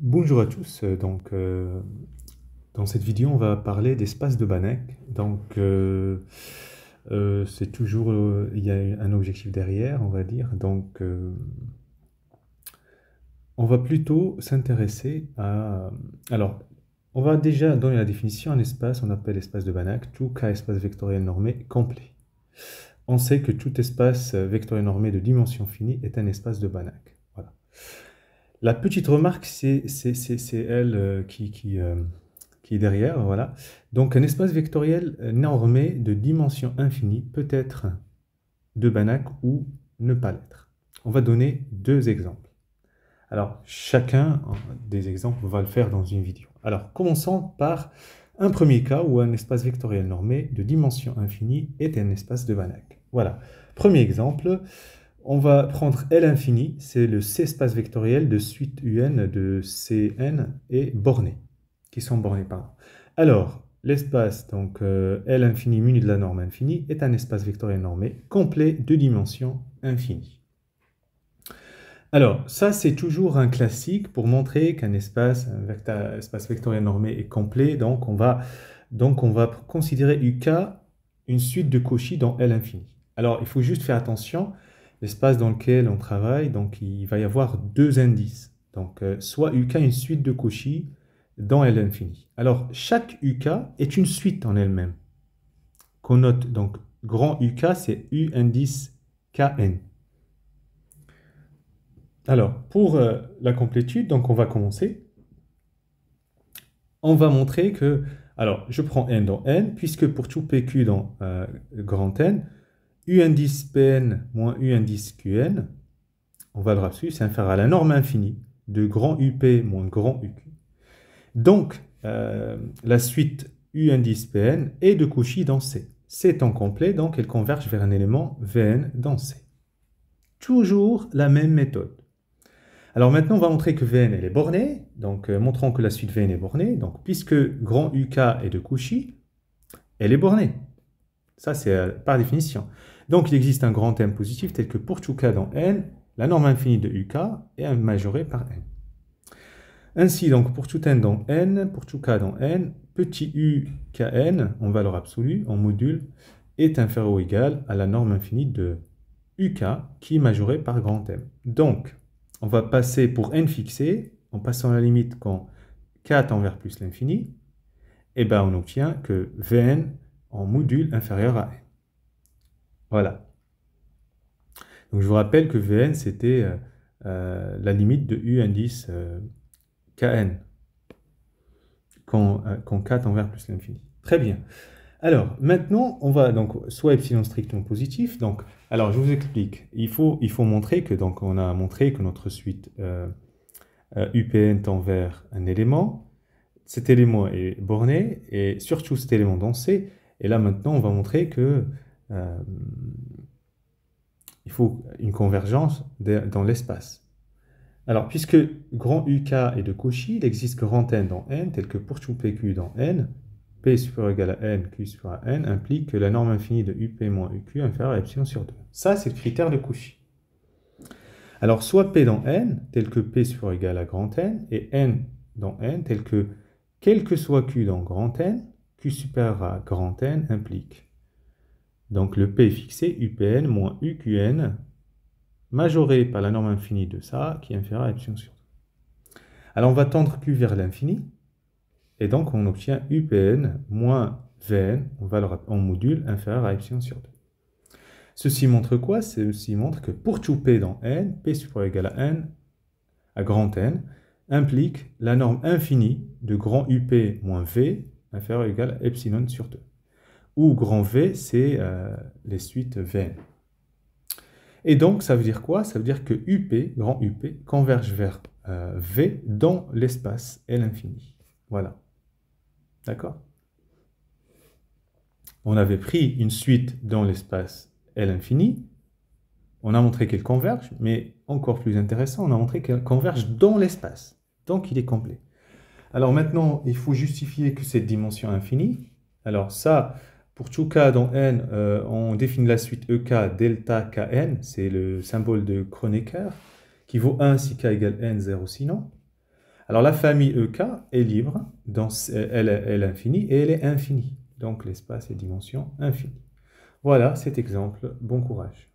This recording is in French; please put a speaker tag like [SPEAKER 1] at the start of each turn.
[SPEAKER 1] Bonjour à tous. Dans cette vidéo, on va parler d'espace de Banach. C'est toujours, il y a un objectif derrière, on va dire. On va plutôt s'intéresser à. Alors, on va déjà donner la définition. Un espace, on appelle espace de Banach, tout cas espace vectoriel normé complet. On sait que tout espace vectoriel normé de dimension finie est un espace de Banach. Voilà. La petite remarque, c'est elle qui est derrière, voilà. Donc un espace vectoriel normé de dimension infinie peut être de Banach ou ne pas l'être. On va donner deux exemples. Alors chacun des exemples, on va le faire dans une vidéo. Alors commençons par un premier cas où un espace vectoriel normé de dimension infinie est un espace de Banach. Voilà. Premier exemple. On va prendre L infini, c'est le C-espace vectoriel de suite UN de Cn et borné, qui sont bornés, pardon. Alors, l'espace, L infini muni de la norme infinie, est un espace vectoriel normé complet de dimension infinie. Alors, ça, c'est toujours un classique pour montrer qu'un espace vectoriel normé est complet. Donc on va considérer UK une suite de Cauchy dans L infini. Alors, il faut juste faire attention, l'espace dans lequel on travaille, donc il va y avoir deux indices. Soit UK une suite de Cauchy dans L infini. Alors, chaque UK est une suite en elle-même. Qu'on note, donc, grand UK, c'est U indice KN. Alors, pour la complétude, donc on va commencer. On va montrer que, alors, je prends n dans n, puisque pour tout pq dans grand N, u indice pn moins u indice qn, on va le rappeler, c'est inférieur à la norme infinie de grand up moins grand uq. Donc, la suite u indice pn est de Cauchy dans C. C étant complet, donc elle converge vers un élément Vn dans C. Toujours la même méthode. Alors maintenant, on va montrer que Vn elle est bornée. Donc, montrons que la suite Vn est bornée. Donc, puisque grand UK est de Cauchy, elle est bornée. Ça, c'est par définition. Donc, il existe un grand M positif tel que pour tout K dans N, la norme infinie de UK est majorée par N. Ainsi, donc, pour tout N dans N, pour tout K dans N, petit u Kn, en valeur absolue, en module, est inférieur ou égal à la norme infinie de UK qui est majorée par grand M. Donc, on va passer pour n fixé, en passant la limite quand k tend vers plus l'infini, et bien on obtient que Vn en module inférieur à n. Voilà. Donc je vous rappelle que Vn c'était la limite de u indice Kn quand k tend vers plus l'infini. Très bien. Alors, maintenant, on va donc soit epsilon strictement positif. Donc, alors, je vous explique. Il faut montrer que, donc, on a montré que notre suite UPN tend vers un élément. Cet élément est borné, et surtout cet élément dans C. Et là, maintenant, on va montrer que il faut une convergence dans l'espace. Alors, puisque grand UK est de Cauchy, il existe grand N dans N, tel que pour tout PQ dans N, P supérieur ou égal à N, Q supérieur à N, implique que la norme infinie de UP moins UQ est inférieure à epsilon sur 2. Ça, c'est le critère de Cauchy. Alors, soit P dans N, tel que P supérieur ou égal à grand N, et N dans N, tel que, quel que soit Q dans grand N, Q supérieur à grand N implique. Donc, le P est fixé, UPN moins UQN, majoré par la norme infinie de ça, qui est inférieure à epsilon sur 2. Alors, on va tendre Q vers l'infini, et donc on obtient UPN moins Vn, on va le rappeler, en module inférieur à epsilon sur 2. Ceci montre quoi? Ceci montre que pour tout P dans N, P supérieur ou égal à N, à grand N, implique la norme infinie de grand UP moins V inférieur ou égal à epsilon sur 2. Où grand V, c'est les suites Vn. Et donc, ça veut dire quoi? Ça veut dire que UP, grand UP, converge vers V dans l'espace L infini. Voilà. D'accord? On avait pris une suite dans l'espace L infini, on a montré qu'elle converge, mais encore plus intéressant, on a montré qu'elle converge dans l'espace. Donc, il est complet. Alors maintenant, il faut justifier que cette dimension infinie. Alors ça, pour tout K dans N, on définit la suite EK delta Kn, c'est le symbole de Kronecker, qui vaut 1 si K égale N, 0 sinon. Alors la famille EK est libre, elle est infinie et elle est infinie. Donc l'espace est dimension infinie. Voilà cet exemple. Bon courage.